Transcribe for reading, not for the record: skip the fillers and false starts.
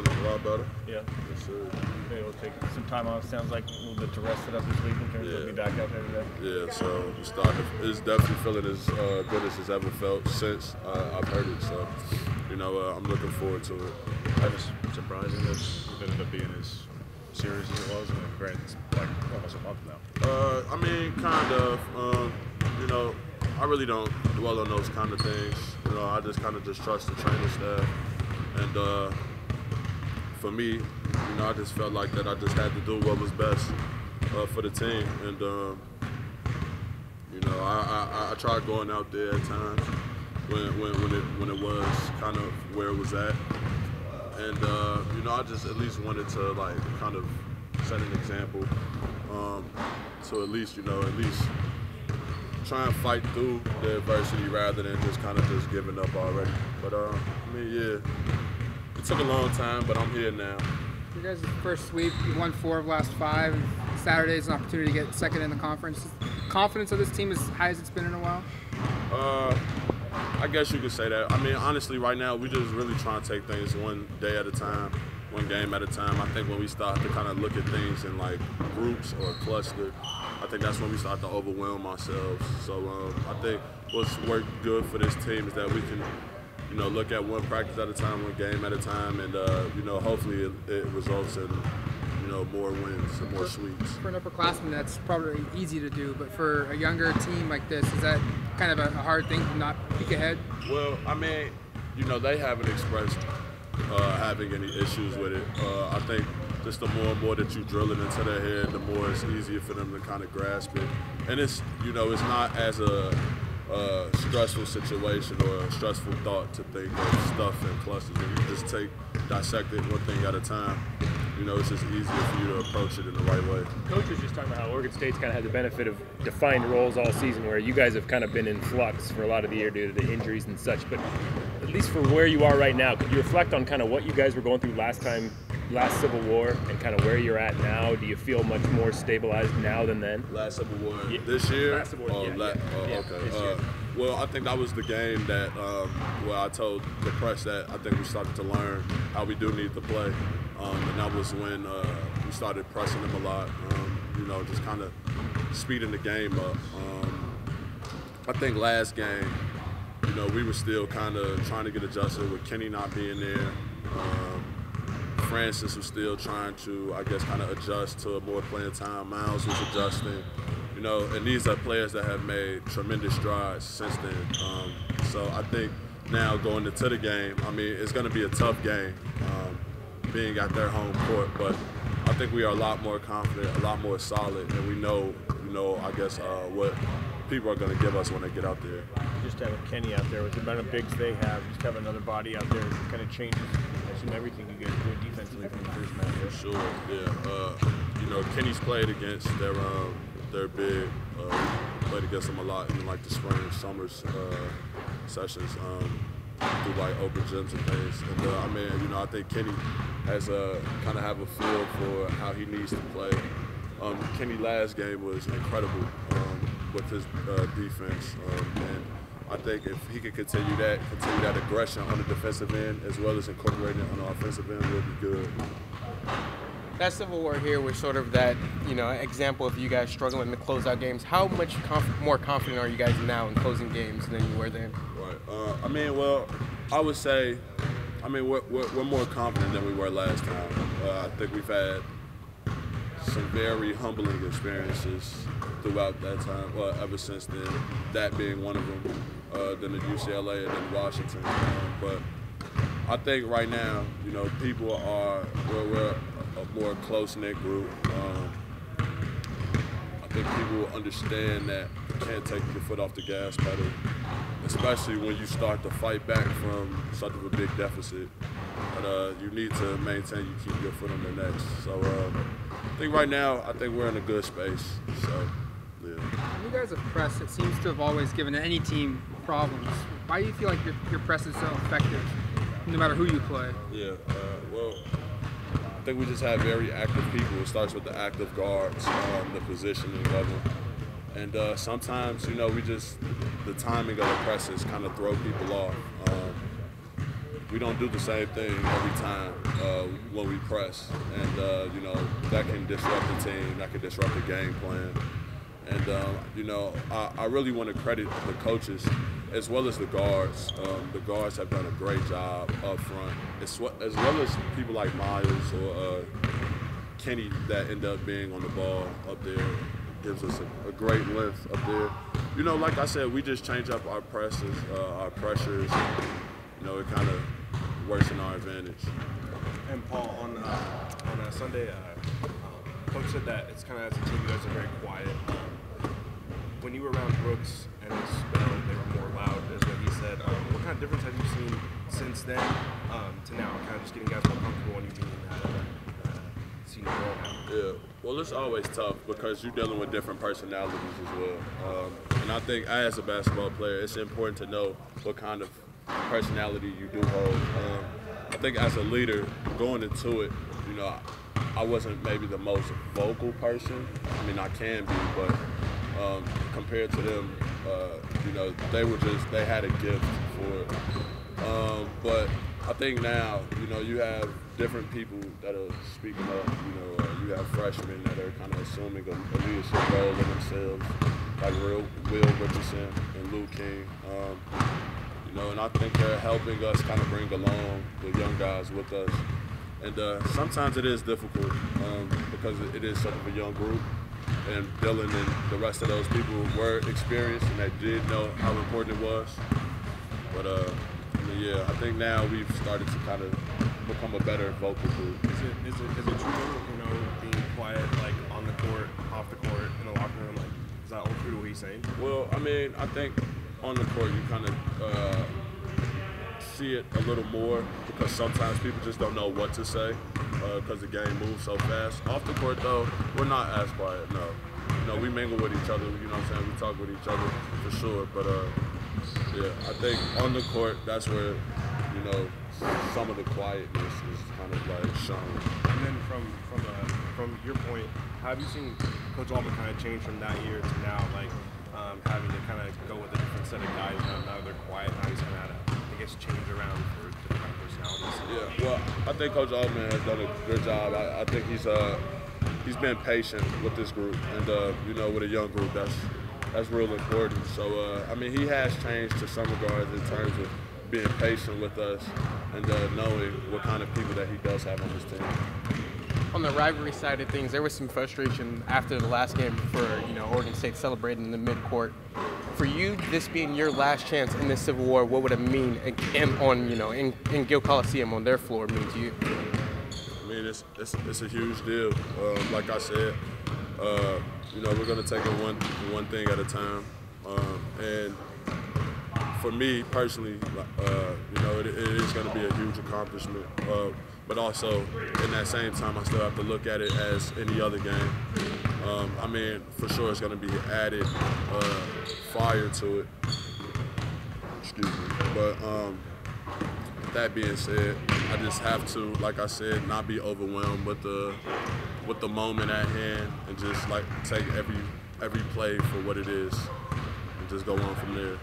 feeling a lot better. Yeah. Yes, sir. Maybe we'll take some time off. Sounds like a little bit to rest it up this week in terms of be back out there today. Yeah, so it's definitely feeling as good as it's ever felt since I've heard it. So, I'm looking forward to it. That was surprising that it ended up being as serious as it was. I mean, granted, it's like almost a month now. I mean, kind of. I really don't dwell on those kind of things. I just kind of trust the training staff. And for me, I just felt like that I just had to do what was best for the team. And, I tried going out there at times when it was kind of where it was at. And, I just at least wanted to, kind of set an example. So at least try and fight through the adversity rather than just giving up already. But, it took a long time, but I'm here now. You guys' first sweep, you won 4 of the last 5. Saturday is an opportunity to get second in the conference. Is the confidence of this team as high as it's been in a while? I guess you could say that. I mean, honestly, right now, we just really trying to take things one day at a time, one game at a time. I think when we start to kind of look at things in groups or cluster, I think that's when we start to overwhelm ourselves. So I think what's worked good for this team is that we can, look at one practice at a time, one game at a time, and hopefully it results in more wins and more sweeps. For an upperclassman, that's probably easy to do, but for a younger team like this, is that kind of a hard thing to not peek ahead? Well, I mean, they haven't expressed having any issues with it. I think just the more and more that you drill it into their head, the more it's easier for them to kind of grasp it. And it's, it's not as a stressful situation or a stressful thought to think of stuff in clusters. And you just dissect it one thing at a time. It's just easier for you to approach it in the right way. Coach was just talking about how Oregon State's kind of had the benefit of defined roles all season, where you guys have kind of been in flux for a lot of the year due to the injuries and such. But at least for where you are right now, could you reflect on kind of what you guys were going through last Civil War and kind of where you're at now? Do you feel much more stabilized now than then? Last Civil War this year? Last Civil War, okay. Well, I think that was the game that where I told the press that I think we started to learn how we do need to play. And that was when we started pressing them a lot, just kind of speeding the game up. I think last game, we were still kind of trying to get adjusted with Kenny not being there. Francis was still trying to, I guess, kind of adjust to more playing time. Miles was adjusting, and these are players that have made tremendous strides since then. So I think now going into the game, I mean, it's going to be a tough game, being at their home court, but I think we are a lot more confident, a lot more solid, and we know, I guess, what people are going to give us when they get out there. Just having Kenny out there with the amount of bigs they have, just having another body out there kind of changes, I assume, everything you guys do defensively from the first match. For sure, yeah. Kenny's played against their big, played against them a lot in the spring and summers sessions. Through open gyms and things, and I think Kenny has kind of have a feel for how he needs to play. Kenny last game was incredible with his defense, and I think if he could continue that aggression on the defensive end as well as incorporating it on the offensive end, would be good. That Civil War here was sort of that, example of you guys struggling in the closeout games. How much more confident are you guys now in closing games than you were then? Right. I would say, we're more confident than we were last time. I think we've had some very humbling experiences throughout that time, ever since then, that being one of them, then the UCLA and then Washington. But I think right now, people we're a more close-knit group. I think people understand that you can't take your foot off the gas pedal, especially when you start to fight back from such of a big deficit. But you need to maintain, you keep your foot on the necks. So I think right now, we're in a good space. So, yeah. You guys have pressed, it seems to have always given any team problems. Why do you feel like your press is so effective, no matter who you play? Yeah, I think we just have very active people. It starts with the active guards, the positioning of them. And sometimes, the timing of the presses kind of throw people off. We don't do the same thing every time. when we press, and you know, that can disrupt the team, that can disrupt the game plan. And you know, I really want to credit the coaches as well as the guards. The guards have done a great job up front, as well as people like Miles or Kenny that end up being on the ball up there. Gives us a great length up there. You know, like I said, we just change up our presses, our pressures. You know, it kind of works in our advantage. And Paul, on Sunday, Coach said that it's kind of as a team you guys are very quiet. When you were around Brooks and his spell, they were more loud, is what he said. What kind of difference have you seen since then to now? Kind of just getting guys more comfortable when you being that senior role now. Yeah, well, it's always tough because you're dealing with different personalities as well. And I think as a basketball player, it's important to know what kind of personality you do hold. I think as a leader, going into it, you know, I wasn't maybe the most vocal person. I mean, I can be, but compared to them, you know, they had a gift for it. But I think now, you know, you have different people that are speaking up. You know, you have freshmen that are kind of assuming a leadership role in themselves, like Will Richardson and Lou King. You know, and I think they're helping us kind of bring along the young guys with us. And sometimes it is difficult because it is sort of a young group. And Dylan and the rest of those people were experienced and they did know how important it was. But yeah, I think now we've started to kind of become a better vocal group. Is it true, you know, being quiet, like on the court, off the court, in the locker room, like, is that all true to what he's saying? Well, I mean, I think on the court you kind of see it a little more because sometimes people just don't know what to say because the game moves so fast. Off the court, though, we're not as quiet, no. You know, we mingle with each other, you know what I'm saying? We talk with each other for sure, but yeah, I think on the court, that's where, you know, some of the quietness is kind of like shown. And then from your point, how have you seen Coach Altman kind of change from that year to now, like having to kind of go with a different set of guys now they're quiet, now he's kind of had to, I guess, change around for different kind of personalities? Yeah, well, I think Coach Altman has done a good job. I think he's been patient with this group, and you know, with a young group, that's real important. So I mean, he has changed to some regards in terms of being patient with us and knowing what kind of people that he does have on his team. On the rivalry side of things, there was some frustration after the last game for, you know, Oregon State celebrating in the midcourt. For you, this being your last chance in this Civil War, what would it mean in Gill Coliseum on their floor mean to you? I mean, it's a huge deal. Like I said, you know, we're gonna take it one thing at a time. And for me personally, you know, it is gonna be a huge accomplishment. But also, in that same time, I still have to look at it as any other game. I mean, for sure, it's going to be added fire to it. Excuse me. But that being said, I just have to, like I said, not be overwhelmed with the moment at hand, and just like take every play for what it is, and just go on from there.